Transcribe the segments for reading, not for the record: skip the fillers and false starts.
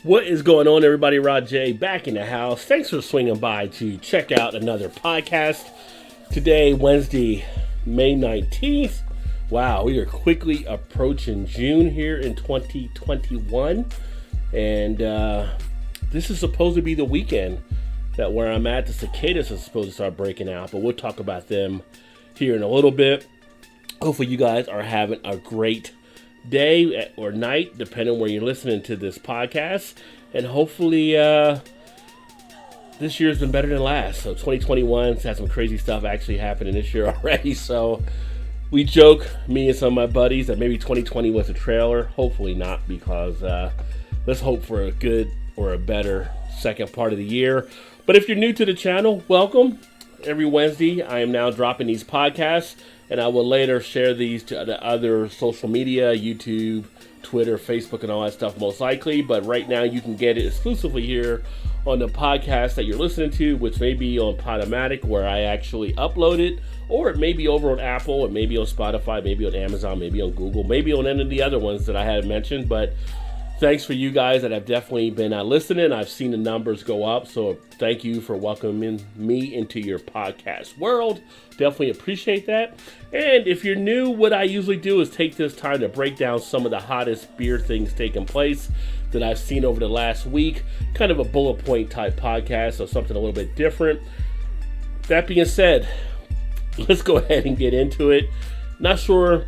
What is going on, everybody? Rod J back in the house. Thanks for swinging by to check out another podcast. Today, Wednesday, May 19th. Wow, we are quickly approaching June here in 2021. And this is supposed to be the weekend that where I'm at, the cicadas are supposed to start breaking out. But we'll talk about them here in a little bit. Hopefully you guys are having a great day or night, depending on where you're listening to this podcast. And hopefully this year's been better than last. So 2021's had some crazy stuff actually happening this year already. So we joke, me and some of my buddies, that maybe 2020 was a trailer. Hopefully not, because let's hope for a good or a better second part of the year. But if you're new to the channel, welcome. Every Wednesday I am now dropping these podcasts, and I will later share these to the other social media, YouTube, Twitter, Facebook, and all that stuff most likely. But right now you can get it exclusively here on the podcast that you're listening to, which may be on Podomatic, where I actually upload it, or it may be over on Apple, it may be on Spotify, maybe on Amazon, maybe on Google, maybe on any of the other ones that I had mentioned. But thanks for you guys that have definitely been listening. I've seen the numbers go up, so thank you for welcoming me into your podcast world. Definitely appreciate that. And if you're new, what I usually do is take this time to break down some of the hottest beer things taking place that I've seen over the last week. Kind of a bullet point type podcast, so something a little bit different. That being said, let's go ahead and get into it. Not sure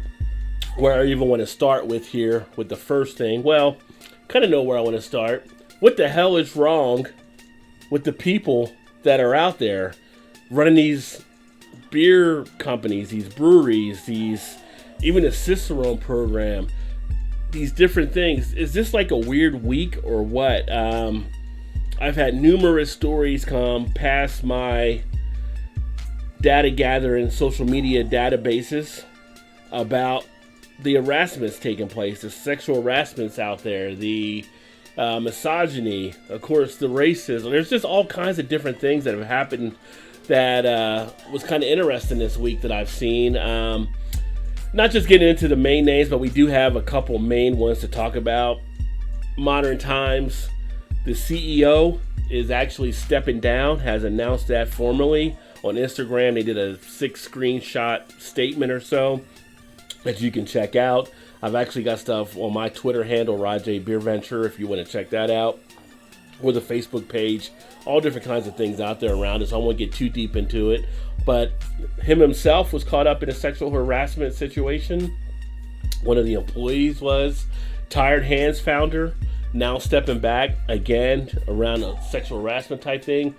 where I even want to start with here with the first thing. Well, kind of know where I want to start. What the hell is wrong with the people that are out there running these beer companies, these breweries, these, even a Cicerone program, these different things? Is this like a weird week or what? I've had numerous stories come past my data gathering social media databases about the harassment's taking place, the sexual harassment's out there, the misogyny, of course, the racism. There's just all kinds of different things that have happened that was kind of interesting this week that I've seen. Not just getting into the main names, but we do have a couple main ones to talk about. Modern Times, the CEO is actually stepping down, has announced that formally on Instagram. They did a 6 screenshot statement or so that you can check out. I've actually got stuff on my Twitter handle, Rod J BeerVentures, if you want to check that out, or the Facebook page. All different kinds of things out there around it, so I won't get too deep into it. But him himself was caught up in a sexual harassment situation. One of the employees was. Tired Hands founder, now stepping back again around a sexual harassment type thing.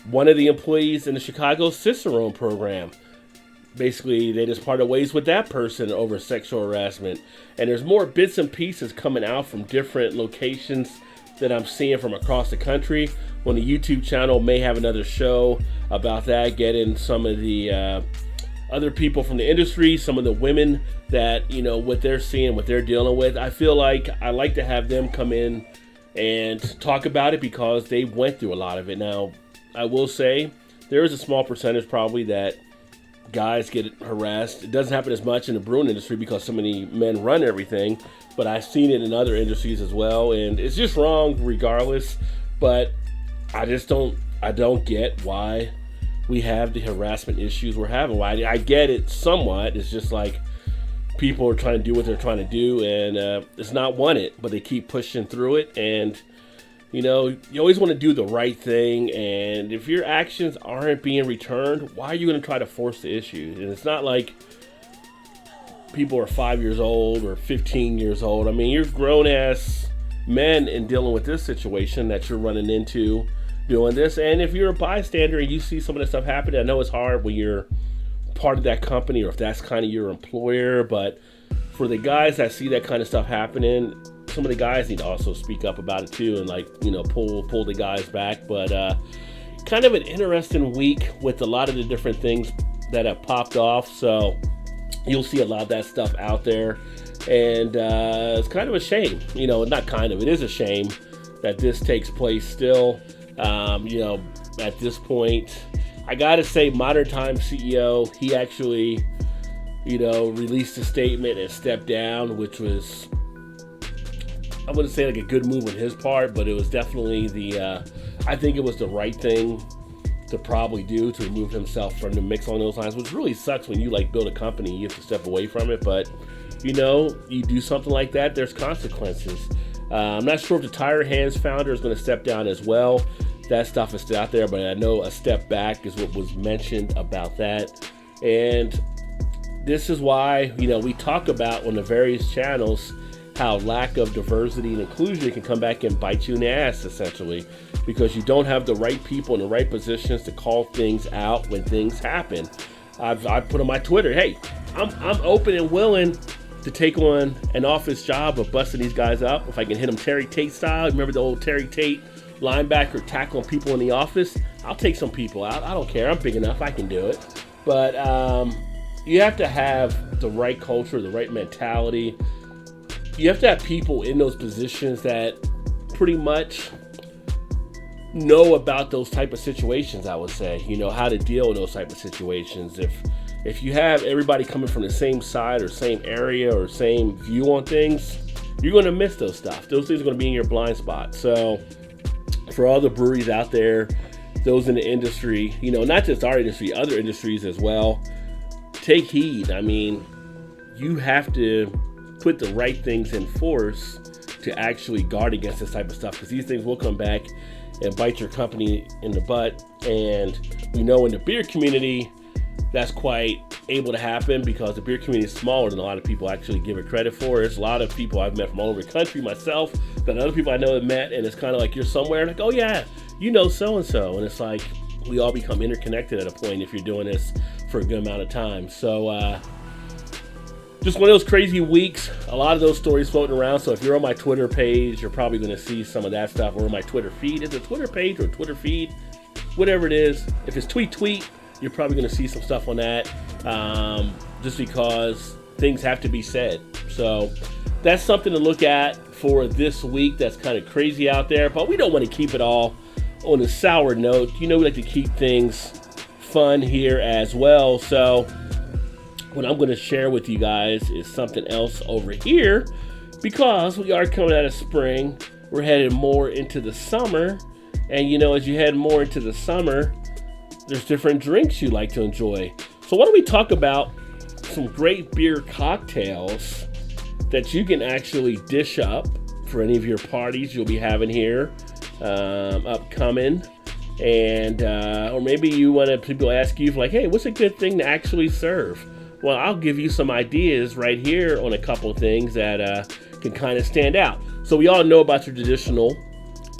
One of the employees in the Chicago Cicerone program, basically, they just parted ways with that person over sexual harassment. And there's more bits and pieces coming out from different locations that I'm seeing from across the country. On the YouTube channel, may have another show about that, getting some of the other people from the industry, some of the women that, you know, what they're seeing, what they're dealing with. I feel like I like to have them come in and talk about it because they went through a lot of it. Now, I will say there is a small percentage probably that guys get harassed. It doesn't happen as much in the brewing industry because so many men run everything, but I've seen it in other industries as well, and it's just wrong regardless. But I don't get why we have the harassment issues we're having. Why I get it somewhat. It's just like people are trying to do what they're trying to do, and it's not wanted, but they keep pushing through it. And you know, you always want to do the right thing, and if your actions aren't being returned, why are you going to try to force the issue? And it's not like people are 5 years old or 15 years old. I mean, you're grown-ass men in dealing with this situation that you're running into doing this. And if you're a bystander and you see some of this stuff happening, I know it's hard when you're part of that company or if that's kind of your employer, but for the guys that see that kind of stuff happening, some of the guys need to also speak up about it too, and, like, you know, pull the guys back. But kind of an interesting week with a lot of the different things that have popped off. So you'll see a lot of that stuff out there, and it's kind of a shame. You know, not kind of, it is a shame that this takes place still. You know, at this point, I gotta say, Modern Times CEO, he actually, you know, released a statement and stepped down, which was I wouldn't say like a good move on his part, but it was definitely I think it was the right thing to probably do to remove himself from the mix on those lines, which really sucks when you like build a company, you have to step away from it. But you do something like that, there's consequences. I'm not sure if the Tire Hands founder is going to step down as well. That stuff is still out there, but I know a step back is what was mentioned about that. And this is why, we talk about on the various channels how lack of diversity and inclusion can come back and bite you in the ass, essentially, because you don't have the right people in the right positions to call things out when things happen. I've put on my Twitter, hey, I'm open and willing to take on an office job of busting these guys up. If I can hit them Terry Tate style, remember the old Terry Tate linebacker tackling people in the office? I'll take some people out. I don't care. I'm big enough. I can do it. But you have to have the right culture, the right mentality. You have to have people in those positions that pretty much know about those type of situations, I would say. How to deal with those type of situations. If you have everybody coming from the same side or same area or same view on things, you're going to miss those stuff. Those things are going to be in your blind spot. So for all the breweries out there, those in the industry, not just our industry, other industries as well, take heed. I mean, you have to put the right things in force to actually guard against this type of stuff, because these things will come back and bite your company in the butt. And in the beer community, that's quite able to happen because the beer community is smaller than a lot of people actually give it credit for. There's a lot of people I've met from all over the country, myself, that other people I know have met, and it's kind of like you're somewhere like, oh yeah, so-and-so. And it's like we all become interconnected at a point if you're doing this for a good amount of time. So just one of those crazy weeks, a lot of those stories floating around. So if you're on my Twitter page, you're probably going to see some of that stuff, or on my Twitter feed. Is it a Twitter page or a Twitter feed? Whatever it is. If it's tweet, you're probably going to see some stuff on that, just because things have to be said. So that's something to look at for this week. That's kind of crazy out there, but we don't want to keep it all on a sour note. We like to keep things fun here as well. So what I'm going to share with you guys is something else over here, because we are coming out of spring. We're headed more into the summer, and as you head more into the summer, there's different drinks you like to enjoy. So why don't we talk about some great beer cocktails that you can actually dish up for any of your parties you'll be having here upcoming. And or maybe you want people ask you like, hey, what's a good thing to actually serve? Well, I'll give you some ideas right here on a couple of things that can kind of stand out. So we all know about your traditional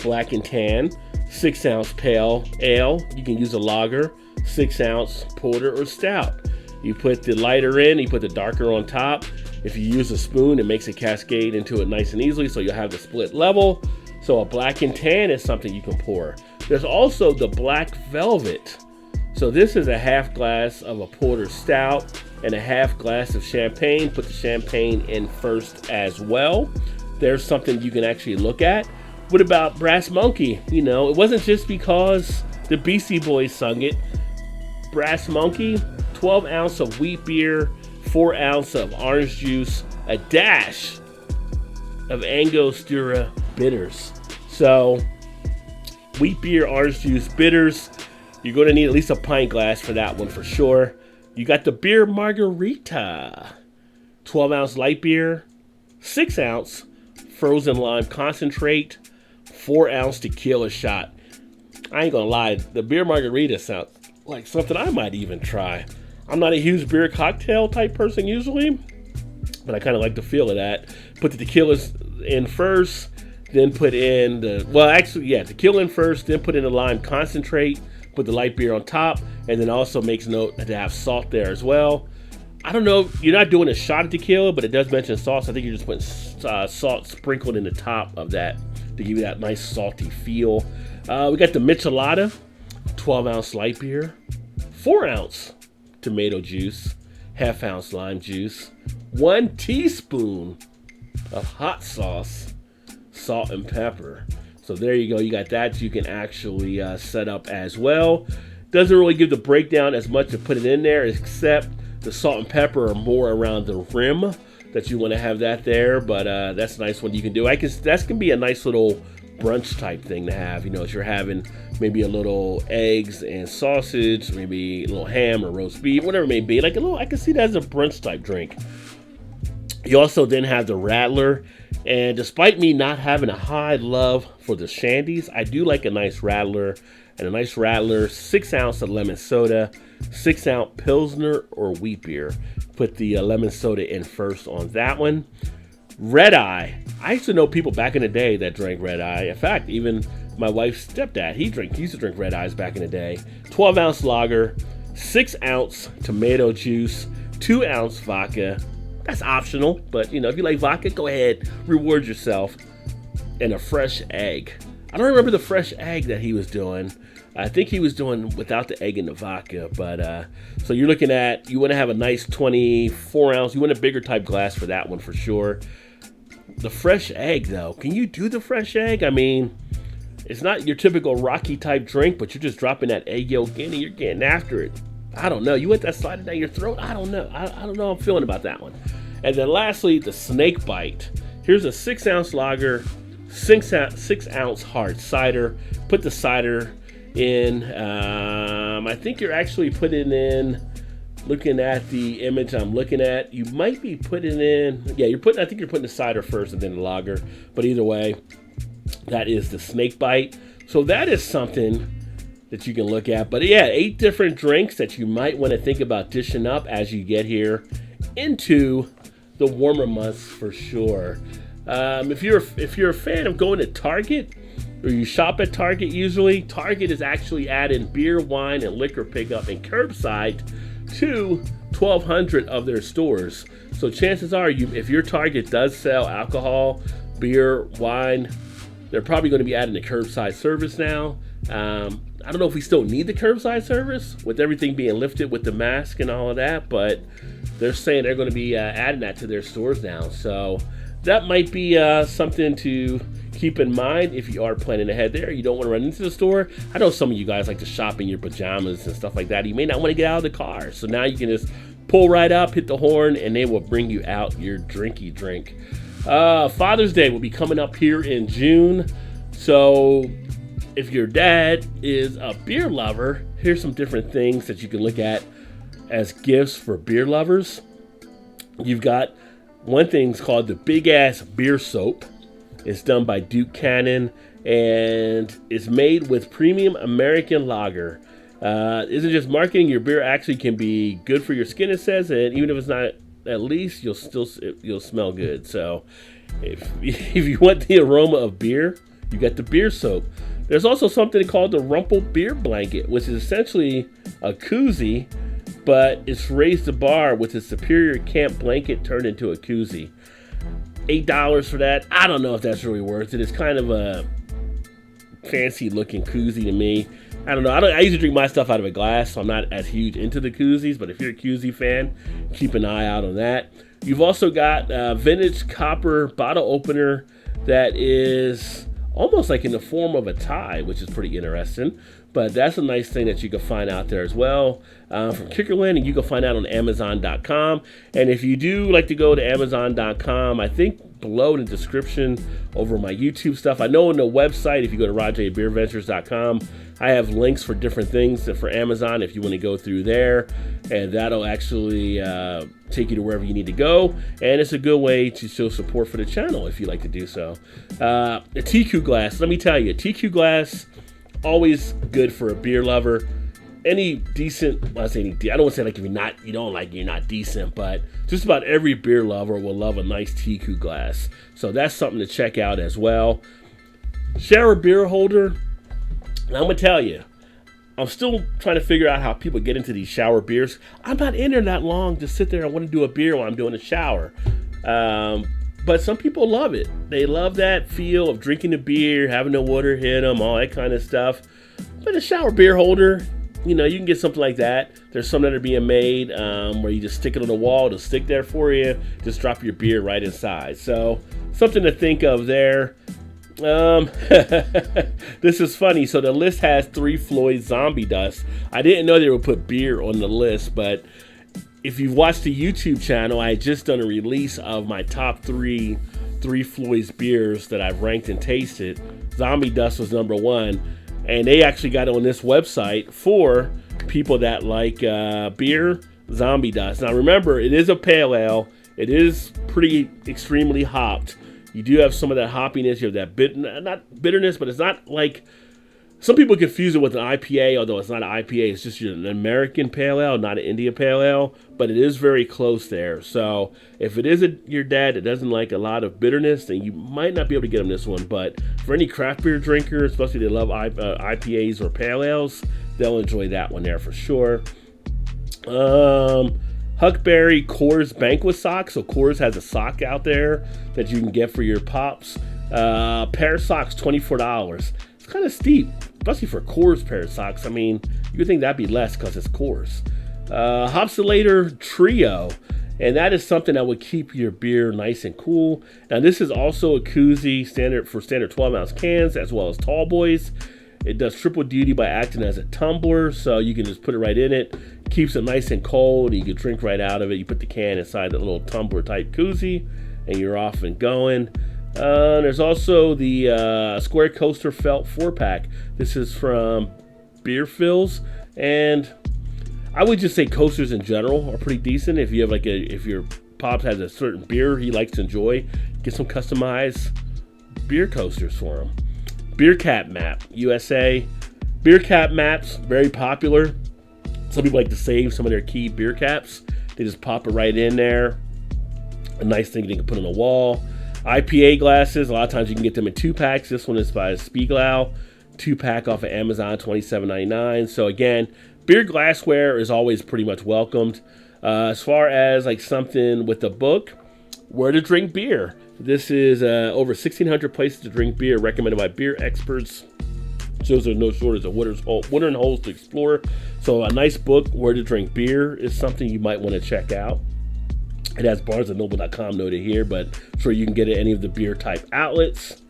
black and tan 6-ounce pale ale. You can use a lager, 6-ounce porter or stout. You put the lighter in, you put the darker on top. If you use a spoon, it makes it cascade into it nice and easily, so you'll have the split level. So a black and tan is something you can pour. There's also the black velvet. So this is a half glass of a porter stout and a half glass of champagne. Put the champagne in first as well. There's something you can actually look at. What about Brass Monkey? It wasn't just because the Beastie Boys sung it. Brass Monkey, 12 ounce of wheat beer, 4 ounce of orange juice, a dash of Angostura bitters. So, wheat beer, orange juice, bitters. You're going to need at least a pint glass for that one for sure. You got the beer Margarita, 12 ounce light beer, 6 ounce frozen lime concentrate, 4 ounce tequila shot. I ain't gonna lie, the beer Margarita sounds like something I might even try. I'm not a huge beer cocktail type person usually, but I kind of like the feel of that. Put the tequilas in first, then put in tequila in first, then put in the lime concentrate, put the light beer on top, and then also makes note to have salt there as well. I don't know, you're not doing a shot of tequila, but it does mention salt, so I think you're just putting salt sprinkled in the top of that to give you that nice salty feel. We got the Michelada, 12 ounce light beer, 4 ounce tomato juice, half ounce lime juice, 1 teaspoon of hot sauce, salt and pepper. So there you go, you got that you can actually set up as well. Doesn't really give the breakdown as much to put it in there, except the salt and pepper are more around the rim. that you want to have that there, but that's a nice one you can do. That can be a nice little brunch type thing to have, if you're having maybe a little eggs and sausage, maybe a little ham or roast beef, whatever it may be. I can see that as a brunch type drink. You also then have the Rattler, and despite me not having a high love for the shandies, I do like a nice Rattler, and a nice Rattler 6 ounce of lemon soda, 6 ounce Pilsner or wheat beer. Put the lemon soda in first on that one. Red Eye. I used to know people back in the day that drank Red Eye. In fact, even my wife's stepdad, he used to drink Red Eyes back in the day. 12 ounce lager, 6 ounce tomato juice, 2 ounce vodka. That's optional, but if you like vodka, go ahead, reward yourself. And a fresh egg. I don't remember the fresh egg that he was doing. I think he was doing without the egg and the vodka, but so you want to have a nice 24 ounce. You want a bigger type glass for that one for sure. The fresh egg, though, can you do the fresh egg? I mean, it's not your typical Rocky type drink, but you're just dropping that egg yolk in and you're getting after it. I don't know. You want that sliding down your throat? I don't know. I don't know how I'm feeling about that one. And then lastly, the Snake Bite. Here's a 6 ounce lager, 6 ounce hard cider. Put the cider in. I think you're actually putting in. Looking at the image I'm looking at, you might be putting in. Yeah, I think you're putting the cider first and then the lager. But either way, that is the Snake Bite. So that is something that you can look at. But yeah, 8 different drinks that you might want to think about dishing up as you get here into the warmer months for sure. If you're a fan of going to Target, or you shop at Target usually, Target is actually adding beer, wine, and liquor pickup and curbside to 1,200 of their stores. So chances are, if your Target does sell alcohol, beer, wine, they're probably going to be adding the curbside service now. I don't know if we still need the curbside service with everything being lifted with the mask and all of that, but they're saying they're going to be adding that to their stores now. So that might be something to keep in mind if you are planning ahead there. You don't want to run into the store. I know some of you guys like to shop in your pajamas and stuff like that. You may not want to get out of the car. So now you can just pull right up, hit the horn, and they will bring you out your drinky drink. Father's Day will be coming up here in June. So if your dad is a beer lover, here's some different things that you can look at as gifts for beer lovers. You've got one thing's called the Big Ass Beer Soap. It's done by Duke Cannon, and it's made with premium American lager. Isn't just marketing. Your beer actually can be good for your skin, it says, and even if it's not, at least you'll smell good. So if you want the aroma of beer, you got the beer soap. There's also something called the Rumple Beer Blanket, which is essentially a koozie, but it's raised the bar with a superior camp blanket turned into a koozie. $8 for that. I don't know if that's really worth it. It's kind of a fancy looking koozie to me. I don't know. I usually drink my stuff out of a glass, so I'm not as huge into the koozies, but if you're a koozie fan, keep an eye out on that. You've also got a vintage copper bottle opener that is almost like in the form of a tie, which is pretty interesting. But that's a nice thing that you can find out there as well from Kickerland, and you can find out on Amazon.com. And if you do like to go to Amazon.com, I think below in the description over my YouTube stuff, I know on the website, if you go to Rod J BeerVentures.com, I have links for different things for Amazon if you want to go through there, and that'll actually take you to wherever you need to go. And it's a good way to show support for the channel if you like to do so. A TQ glass, let me tell you, TQ glass, always good for a beer lover. Any decent, I don't want to say like if you don't like, you're not decent, but just about every beer lover will love a nice TQ glass. So that's something to check out as well. Shower beer holder. And I'm going to tell you, I'm still trying to figure out how people get into these shower beers. I'm not in there that long to sit there and want to do a beer while I'm doing a shower. But some people love it. They love that feel of drinking the beer, having the water hit them, all that kind of stuff. But a shower beer holder, you can get something like that. There's some that are being made where you just stick it on the wall. It'll stick there for you. Just drop your beer right inside. So something to think of there. This is funny. So the list has 3 Floyd Zombie Dust. I didn't know they would put beer on the list, but if you've watched the YouTube channel, I had just done a release of my top three Floyd's beers that I've ranked and tasted. Zombie Dust was number one, and they actually got on this website for people that like beer. Zombie Dust. Now remember, it is a pale ale. It is pretty extremely hopped. You do have some of that hoppiness. You have that not bitterness, but it's not like, some people confuse it with an IPA, although it's not an IPA. It's just an American pale ale, not an India pale ale, but it is very close there. So if it is your dad that doesn't like a lot of bitterness, then you might not be able to get him this one. But for any craft beer drinker, especially they love IPAs or pale ales, they'll enjoy that one there for sure. Huckberry Coors Banquet Sock. So Coors has a sock out there that you can get for your pops. Pair of socks, $24. It's kind of steep, especially for Coors pair of socks. I mean, you would think that'd be less because it's Coors. Hopsulator Trio, and that is something that would keep your beer nice and cool. Now this is also a koozie, standard 12-ounce cans as well as tall boys. It does triple duty by acting as a tumbler, so you can just put it right in it. Keeps it nice and cold, and you can drink right out of it. You put the can inside the little tumbler type koozie, and you're off and going. There's also the Square Coaster Felt 4-pack. This is from BeerVentures, and I would just say coasters in general are pretty decent. If you have if your pops has a certain beer he likes to enjoy, get some customized beer coasters for him. Beer Cap Map USA. Beer Cap Maps, very popular. Some people like to save some of their key beer caps. They just pop it right in there. A nice thing they can put on the wall. IPA glasses, a lot of times you can get them in 2-packs. This one is by Spiegelau. 2-pack off of Amazon, $27.99. So again, beer glassware is always pretty much welcomed. As far as like something with the book, Where to Drink Beer. This is over 1,600 places to drink beer, recommended by beer experts. Shows there are no shortage of watering holes to explore. So a nice book, Where to Drink Beer, is something you might want to check out. It has barnesandnoble.com noted here, but I'm sure you can get it at any of the beer type outlets.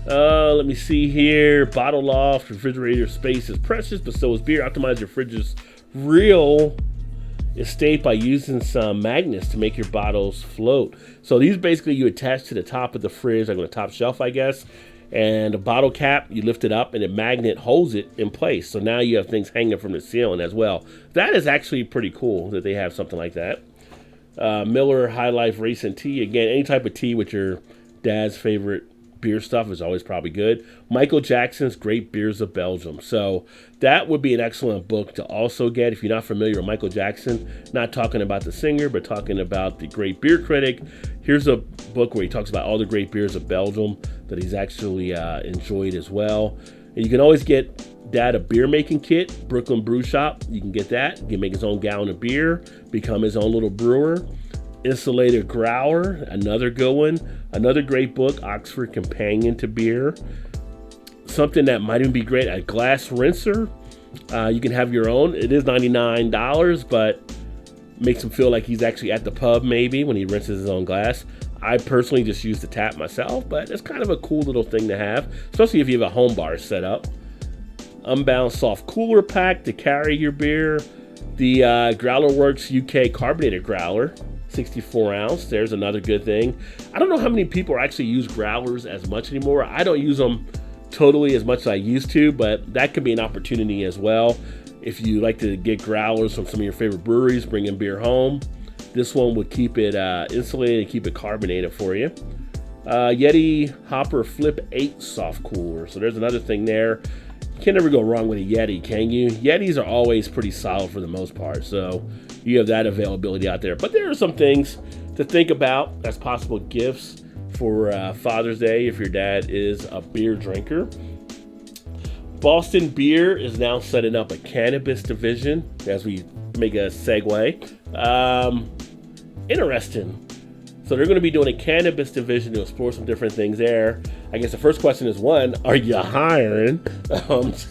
Let me see here. Bottle loft, refrigerator space is precious, but so is beer. Optimize your fridge's real estate by using some magnets to make your bottles float. So these basically you attach to the top of the fridge, like on the top shelf, I guess. And a bottle cap, you lift it up and a magnet holds it in place. So now you have things hanging from the ceiling as well. That is actually pretty cool that they have something like that. Miller High Life Racing Tea. Again, any type of tea with your dad's favorite beer stuff is always probably good. Michael Jackson's Great Beers of Belgium. So that would be an excellent book to also get if you're not familiar with Michael Jackson. Not talking about the singer, but talking about the great beer critic. Here's a book where he talks about all the great beers of Belgium that he's actually enjoyed as well. And you can always get Dad a beer making kit, Brooklyn Brew Shop. You can get that. He can make his own gallon of beer, become his own little brewer. Insulated Growler, another good one. Another great book, Oxford Companion to Beer. Something that might even be great, a glass rinser. You can have your own. It is $99, but makes him feel like he's actually at the pub maybe when he rinses his own glass. I personally just use the tap myself, but it's kind of a cool little thing to have, especially if you have a home bar set up. Unbound Soft Cooler Pack to carry your beer. The Growler Works UK Carbonated Growler. 64 ounce. There's another good thing. I don't know how many people actually use growlers as much anymore. I don't use them totally as much as I used to, but that could be an opportunity as well. If you like to get growlers from some of your favorite breweries, bringing beer home, this one would keep it insulated and keep it carbonated for you. Yeti Hopper Flip 8 Soft Cooler. So there's another thing there. You can't ever go wrong with a Yeti, can you? Yetis are always pretty solid for the most part, so you have that availability out there. But there are some things to think about as possible gifts for Father's Day if your dad is a beer drinker. Boston Beer is now setting up a cannabis division, as we make a segue. Interesting. So they're going to be doing a cannabis division to explore some different things there. I guess the first question is, one, are you hiring? But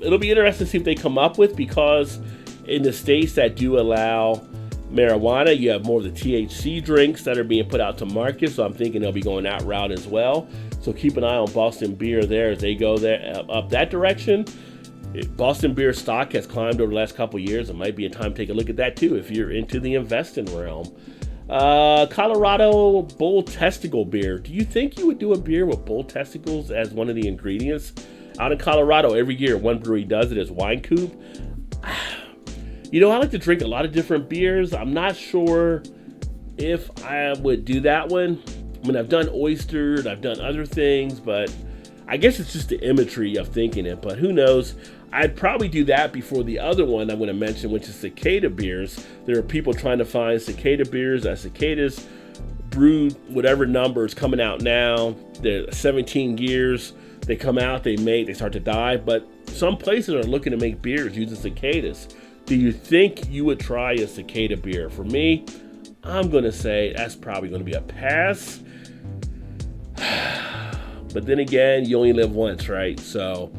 it'll be interesting to see what they come up with, because in the states that do allow marijuana, you have more of the THC drinks that are being put out to market. So I'm thinking they'll be going that route as well. So keep an eye on Boston Beer there as they go there up that direction. Boston Beer stock has climbed over the last couple of years. It might be a time to take a look at that too if you're into the investing realm. Colorado bull testicle beer. Do you think you would do a beer with bull testicles as one of the ingredients? Out in Colorado, every year, one brewery does it as Wine Coop. I like to drink a lot of different beers. I'm not sure if I would do that one. I mean, I've done oysters, I've done other things, but I guess it's just the imagery of thinking it, but who knows? I'd probably do that before the other one I'm going to mention, which is cicada beers. There are people trying to find cicada beers. Cicadas brewed whatever number is coming out now. They're 17 years. They come out, they start to die, but some places are looking to make beers using cicadas. Do you think you would try a cicada beer? For me, I'm going to say that's probably going to be a pass. But then again, you only live once, right? So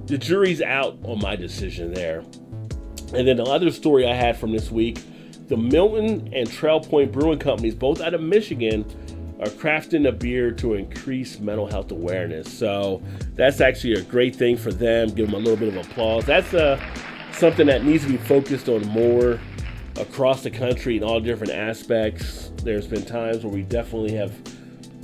the jury's out on my decision there. And then the other story I had from this week, the Milton and Trail Point Brewing Companies, both out of Michigan, are crafting a beer to increase mental health awareness. So that's actually a great thing for them. Give them a little bit of applause. That's something that needs to be focused on more across the country in all different aspects. There's been times where we definitely have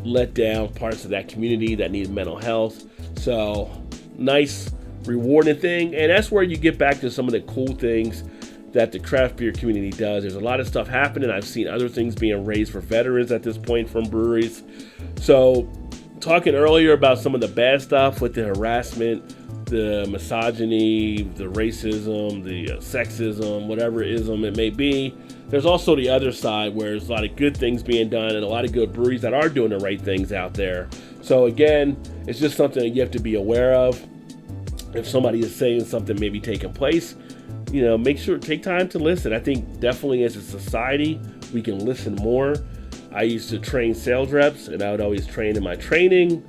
let down parts of that community that need mental health. So nice, rewarding thing. And that's where you get back to some of the cool things that the craft beer community does. There's a lot of stuff happening. I've seen other things being raised for veterans at this point from breweries. So talking earlier about some of the bad stuff with the harassment, the misogyny, the racism, the sexism, whatever ism it may be, there's also the other side where there's a lot of good things being done and a lot of good breweries that are doing the right things out there. So again, it's just something that you have to be aware of. If somebody is saying something maybe taking place, make sure, take time to listen. I think definitely as a society, we can listen more. I used to train sales reps, and I would always train in my training.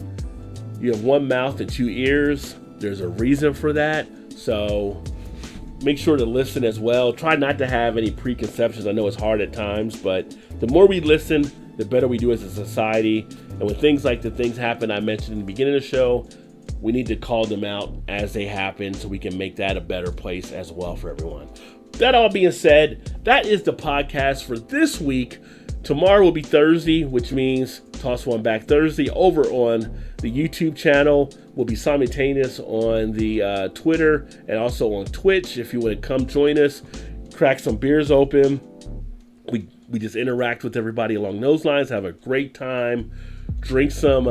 You have one mouth and two ears. There's a reason for that. So make sure to listen as well. Try not to have any preconceptions. I know it's hard at times, but the more we listen, the better we do as a society. And when things like the things happen I mentioned in the beginning of the show, we need to call them out as they happen so we can make that a better place as well for everyone. That all being said, that is the podcast for this week. Tomorrow will be Thursday, which means Toss One Back Thursday over on the YouTube channel. Will be simultaneous on the Twitter and also on Twitch. If you want to come join us, crack some beers open. We just interact with everybody along those lines, have a great time, drink some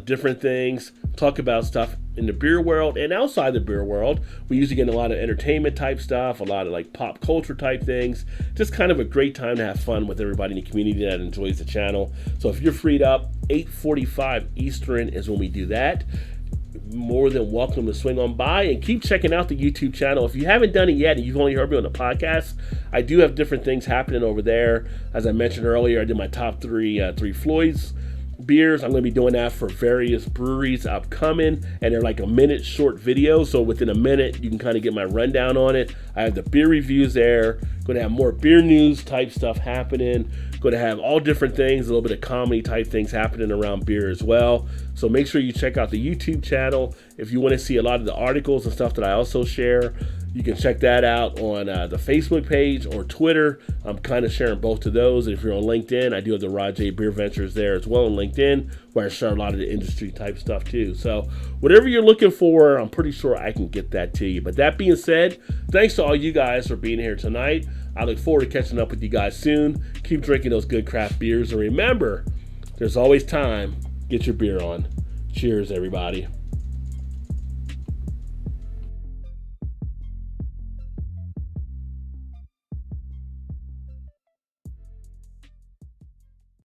different things, talk about stuff in the beer world and outside the beer world. We usually get a lot of entertainment type stuff, a lot of like pop culture type things. Just kind of a great time to have fun with everybody in the community that enjoys the channel. So if you're freed up, 8:45 Eastern is when we do that. More than welcome to swing on by and keep checking out the YouTube channel. If you haven't done it yet and you've only heard me on the podcast, I do have different things happening over there. As I mentioned earlier, I did my top three Floyd's beers. I'm going to be doing that for various breweries upcoming, and they're like a minute short video, so within a minute you can kind of get my rundown on it. I have the beer reviews there, going to have more beer news type stuff happening, going to have all different things, a little bit of comedy type things happening around beer as well. So make sure you check out the YouTube channel. If you want to see a lot of the articles and stuff that I also share, you can check that out on the Facebook page or Twitter. I'm kind of sharing both of those. And if you're on LinkedIn, I do have the Rod J BeerVentures there as well on LinkedIn, where I share a lot of the industry type stuff too. So whatever you're looking for, I'm pretty sure I can get that to you. But that being said, thanks to all you guys for being here tonight. I look forward to catching up with you guys soon. Keep drinking those good craft beers. And remember, there's always time. Get your beer on. Cheers, everybody.